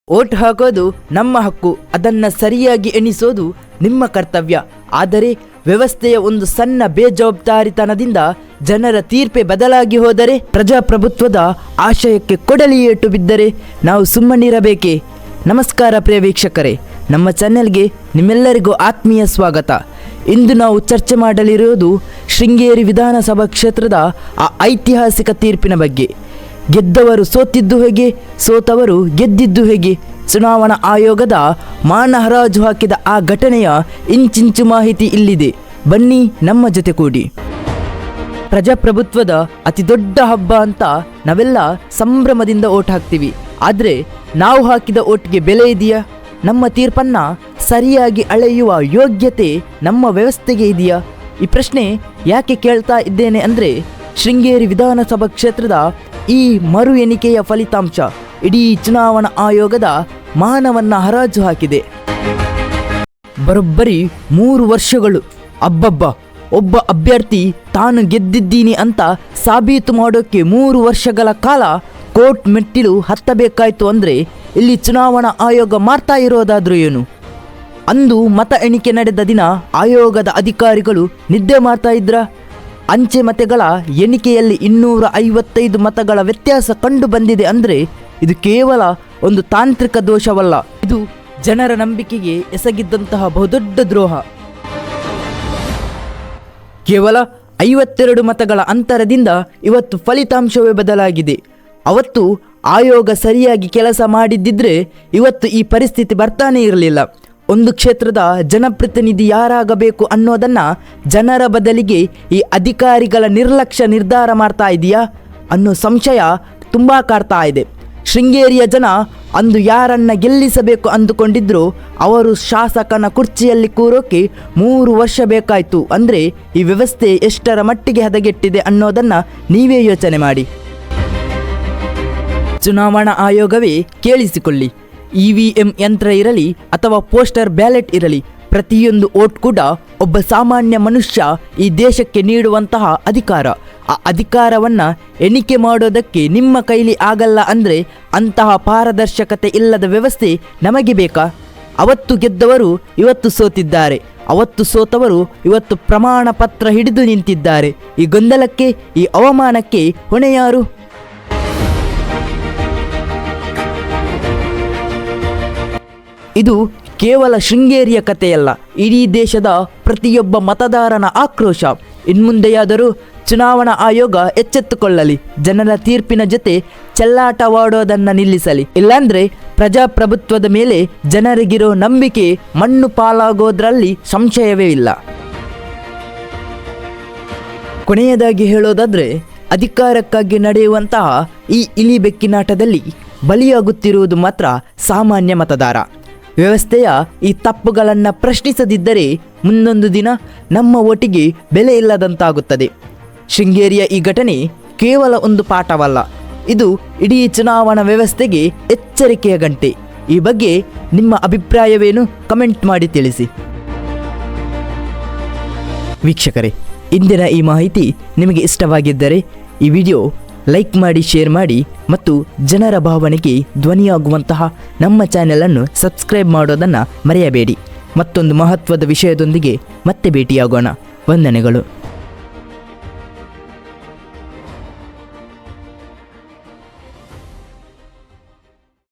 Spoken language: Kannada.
ಓಟ್ ಹಾಕೋದು ನಮ್ಮ ಹಕ್ಕು, ಅದನ್ನು ಸರಿಯಾಗಿ ಎಣಿಸೋದು ನಿಮ್ಮ ಕರ್ತವ್ಯ. ಆದರೆ ವ್ಯವಸ್ಥೆಯ ಒಂದು ಸಣ್ಣ ಬೇಜವಾಬ್ದಾರಿತನದಿಂದ ಜನರ ತೀರ್ಪೆ ಬದಲಾಗಿ ಹೋದರೆ, ಪ್ರಜಾಪ್ರಭುತ್ವದ ಆಶಯಕ್ಕೆ ಕೊಡಲಿ ಏಟು ಬಿದ್ದರೆ ನಾವು ಸುಮ್ಮನಿರಬೇಕೇ? ನಮಸ್ಕಾರ ಪ್ರಿಯ ವೀಕ್ಷಕರೇ, ನಮ್ಮ ಚಾನೆಲ್ಗೆ ನಿಮ್ಮೆಲ್ಲರಿಗೂ ಆತ್ಮೀಯ ಸ್ವಾಗತ. ಇಂದು ನಾವು ಚರ್ಚೆ ಮಾಡಲಿರುವುದು ಶೃಂಗೇರಿ ವಿಧಾನಸಭಾ ಕ್ಷೇತ್ರದ ಆ ಐತಿಹಾಸಿಕ ತೀರ್ಪಿನ ಬಗ್ಗೆ. ಗೆದ್ದವರು ಸೋತಿದ್ದು ಹೇಗೆ, ಸೋತವರು ಗೆದ್ದಿದ್ದು ಹೇಗೆ? ಚುನಾವಣಾ ಆಯೋಗದ ಮಾನ ಹರಾಜು ಹಾಕಿದ ಆ ಘಟನೆಯ ಇಂಚಿಂಚು ಮಾಹಿತಿ ಇಲ್ಲಿದೆ. ಬನ್ನಿ ನಮ್ಮ ಜೊತೆ ಕೂಡಿ. ಪ್ರಜಾಪ್ರಭುತ್ವದ ಅತಿ ದೊಡ್ಡ ಹಬ್ಬ ಅಂತ ನಾವೆಲ್ಲ ಸಂಭ್ರಮದಿಂದ ಓಟ್ ಹಾಕ್ತೀವಿ. ಆದರೆ ನಾವು ಹಾಕಿದ ಓಟ್ಗೆ ಬೆಲೆ ಇದೆಯಾ? ನಮ್ಮ ತೀರ್ಪನ್ನು ಸರಿಯಾಗಿ ಅಳೆಯುವ ಯೋಗ್ಯತೆ ನಮ್ಮ ವ್ಯವಸ್ಥೆಗೆ ಇದೆಯಾ? ಈ ಪ್ರಶ್ನೆ ಯಾಕೆ ಕೇಳ್ತಾ ಇದ್ದೇನೆ ಅಂದರೆ, ಶೃಂಗೇರಿ ವಿಧಾನಸಭಾ ಕ್ಷೇತ್ರದ ಈ ಮರು ಎಣಿಕೆಯ ಫಲಿತಾಂಶ ಇಡೀ ಚುನಾವಣಾ ಆಯೋಗದ ಮಾನವನ್ನ ಹರಾಜು ಹಾಕಿದೆ. ಬರೋಬ್ಬರಿ 3 ವರ್ಷಗಳು. ಅಬ್ಬಬ್ಬ, ಒಬ್ಬ ಅಭ್ಯರ್ಥಿ ತಾನು ಗೆದ್ದಿದ್ದೀನಿ ಅಂತ ಸಾಬೀತು ಮಾಡೋಕ್ಕೆ 3 ವರ್ಷಗಳ ಕಾಲ ಕೋರ್ಟ್ ಮೆಟ್ಟಿಲು ಹತ್ತಬೇಕಾಯ್ತು ಅಂದರೆ ಇಲ್ಲಿ ಚುನಾವಣಾ ಆಯೋಗ ಮಾಡ್ತಾ ಇರೋದಾದ್ರೂ ಏನು? ಅಂದು ಮತ ಎಣಿಕೆ ನಡೆದ ದಿನ ಆಯೋಗದ ಅಧಿಕಾರಿಗಳು ನಿದ್ದೆ ಮಾಡ್ತಾ ಇದ್ರ? ಅಂಚೆ ಮತಗಳ ಎಣಿಕೆಯಲ್ಲಿ 255 ಮತಗಳ ವ್ಯತ್ಯಾಸ ಕಂಡು ಬಂದಿದೆ ಅಂದರೆ ಇದು ಕೇವಲ ಒಂದು ತಾಂತ್ರಿಕ ದೋಷವಲ್ಲ, ಇದು ಜನರ ನಂಬಿಕೆಗೆ ಎಸಗಿದ್ದಂತಹ ಬಹುದೊಡ್ಡ ದ್ರೋಹ. ಕೇವಲ 52 ಮತಗಳ ಅಂತರದಿಂದ ಇವತ್ತು ಫಲಿತಾಂಶವೇ ಬದಲಾಗಿದೆ. ಅವತ್ತು ಆಯೋಗ ಸರಿಯಾಗಿ ಕೆಲಸ ಮಾಡಿದ್ದಿದ್ರೆ ಇವತ್ತು ಈ ಪರಿಸ್ಥಿತಿ ಬರ್ತಾನೆ ಇರಲಿಲ್ಲ. ಒಂದು ಕ್ಷೇತ್ರದ ಜನಪ್ರತಿನಿಧಿ ಯಾರಾಗಬೇಕು ಅನ್ನೋದನ್ನು ಜನರ ಬದಲಿಗೆ ಈ ಅಧಿಕಾರಿಗಳ ನಿರ್ಲಕ್ಷ್ಯ ನಿರ್ಧಾರ ಮಾಡ್ತಾ ಇದೆಯಾ ಅನ್ನೋ ಸಂಶಯ ತುಂಬ ಕಾಡ್ತಾ ಇದೆ. ಶೃಂಗೇರಿಯ ಜನ ಅಂದು ಯಾರನ್ನ ಗೆಲ್ಲಿಸಬೇಕು ಅಂದುಕೊಂಡಿದ್ರು ಅವರು ಶಾಸಕನ ಕುರ್ಚಿಯಲ್ಲಿ ಕೂರೋಕೆ 3 ವರ್ಷ ಬೇಕಾಯಿತು ಅಂದರೆ ಈ ವ್ಯವಸ್ಥೆ ಎಷ್ಟರ ಮಟ್ಟಿಗೆ ಹದಗೆಟ್ಟಿದೆ ಅನ್ನೋದನ್ನು ನೀವೇ ಯೋಚನೆ ಮಾಡಿ. ಚುನಾವಣಾ ಆಯೋಗವೇ ಕೇಳಿಸಿಕೊಳ್ಳಿ, EVM ಯಂತ್ರ ಇರಲಿ ಅಥವಾ ಪೋಸ್ಟರ್ ಬ್ಯಾಲೆಟ್ ಇರಲಿ, ಪ್ರತಿಯೊಂದು ಓಟ್ ಕೂಡ ಒಬ್ಬ ಸಾಮಾನ್ಯ ಮನುಷ್ಯ ಈ ದೇಶಕ್ಕೆ ನೀಡುವಂತಹ ಅಧಿಕಾರ. ಆ ಅಧಿಕಾರವನ್ನು ಎಣಿಕೆ ಮಾಡೋದಕ್ಕೆ ನಿಮ್ಮ ಕೈಲಿ ಆಗಲ್ಲ ಅಂದರೆ ಅಂತಹ ಪಾರದರ್ಶಕತೆ ಇಲ್ಲದ ವ್ಯವಸ್ಥೆ ನಮಗೆ ಬೇಕಾ? ಅವತ್ತು ಗೆದ್ದವರು ಇವತ್ತು ಸೋತಿದ್ದಾರೆ, ಅವತ್ತು ಸೋತವರು ಇವತ್ತು ಪ್ರಮಾಣ ಪತ್ರ ಹಿಡಿದು ನಿಂತಿದ್ದಾರೆ. ಈ ಗೊಂದಲಕ್ಕೆ, ಈ ಅವಮಾನಕ್ಕೆ ಹೊಣೆ ಯಾರು? ಇದು ಕೇವಲ ಶೃಂಗೇರಿಯ ಕಥೆಯಲ್ಲ, ಇಡೀ ದೇಶದ ಪ್ರತಿಯೊಬ್ಬ ಮತದಾರನ ಆಕ್ರೋಶ. ಇನ್ಮುಂದೆಯಾದರೂ ಚುನಾವಣಾ ಆಯೋಗ ಎಚ್ಚೆತ್ತುಕೊಳ್ಳಲಿ, ಜನರ ತೀರ್ಪಿನ ಜೊತೆ ಚೆಲ್ಲಾಟವಾಡೋದನ್ನು ನಿಲ್ಲಿಸಲಿ. ಇಲ್ಲಾಂದರೆ ಪ್ರಜಾಪ್ರಭುತ್ವದ ಮೇಲೆ ಜನರಿಗಿರೋ ನಂಬಿಕೆ ಮಣ್ಣು ಪಾಲಾಗೋದ್ರಲ್ಲಿ ಸಂಶಯವೇ ಇಲ್ಲ. ಕೊನೆಯದಾಗಿ ಹೇಳೋದಾದರೆ, ಅಧಿಕಾರಕ್ಕಾಗಿ ನಡೆಯುವಂತಹ ಈ ಇಲಿಬೆಕ್ಕಿನಾಟದಲ್ಲಿ ಬಲಿಯಾಗುತ್ತಿರುವುದು ಮಾತ್ರ ಸಾಮಾನ್ಯ ಮತದಾರ. ವ್ಯವಸ್ಥೆಯ ಈ ತಪ್ಪುಗಳನ್ನು ಪ್ರಶ್ನಿಸದಿದ್ದರೆ ಮುಂದೊಂದು ದಿನ ನಮ್ಮ ಓಟಿಗೆ ಬೆಲೆ ಇಲ್ಲದಂತಾಗುತ್ತದೆ. ಶೃಂಗೇರಿಯ ಈ ಘಟನೆ ಕೇವಲ ಒಂದು ಪಾಠವಲ್ಲ, ಇದು ಇಡೀ ಚುನಾವಣಾ ವ್ಯವಸ್ಥೆಗೆ ಎಚ್ಚರಿಕೆಯ ಗಂಟೆ. ಈ ಬಗ್ಗೆ ನಿಮ್ಮ ಅಭಿಪ್ರಾಯವೇನು? ಕಮೆಂಟ್ ಮಾಡಿ ತಿಳಿಸಿ. ವೀಕ್ಷಕರೇ, ಇಂದಿನ ಈ ಮಾಹಿತಿ ನಿಮಗೆ ಇಷ್ಟವಾಗಿದ್ದರೆ ಈ ವಿಡಿಯೋ ಲೈಕ್ ಮಾಡಿ, ಶೇರ್ ಮಾಡಿ ಮತ್ತು ಜನರ ಭಾವನೆಗೆ ಧ್ವನಿಯಾಗುವಂತಹ ನಮ್ಮ ಚಾನೆಲನ್ನು ಸಬ್ಸ್ಕ್ರೈಬ್ ಮಾಡೋದನ್ನು ಮರೆಯಬೇಡಿ. ಮತ್ತೊಂದು ಮಹತ್ವದ ವಿಷಯದೊಂದಿಗೆ ಮತ್ತೆ ಭೇಟಿಯಾಗೋಣ. ವಂದನೆಗಳು.